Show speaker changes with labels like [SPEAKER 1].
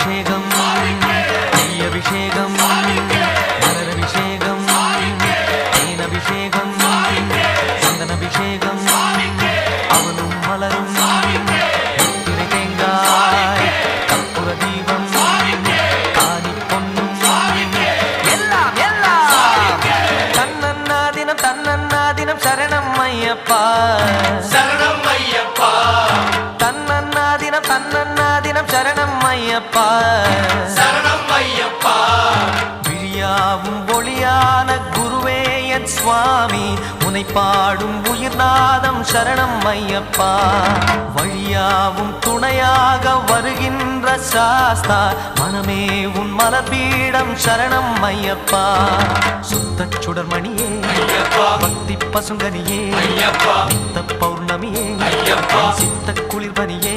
[SPEAKER 1] பாலபிஷேகம் நெய்யபிஷேகம் மலரபிஷேகம் தேனபிஷேகம் சந்தனபிஷேகம் அவனும் மலரும் திரை தேங்காய் கற்பூர தீபம் காணி பொன்னும் எல்லாம் எல்லாம் தன்னன்னா தினம் சரணம் ஐயப்பா
[SPEAKER 2] சரணம் ஐயப்பா
[SPEAKER 1] தன்னன்னா தினம் சரணம் ஐயப்பா
[SPEAKER 2] சரணம் ஐயப்பா
[SPEAKER 1] விழியாவும் ஒளியான குருவே என் சுவாமி உனை பாடும் உயிர்நாதம் சரணம் ஐயப்பா வழியாவும் துணையாக வருகின்ற சாஸ்தா மனமே உன் மலர்பீடம் சரணம் ஐயப்பா சுத்த சுடர்மணியே பக்தி பசுங்கனியே நித்த பௌர்ணமியே சித்த குளிர்பனியே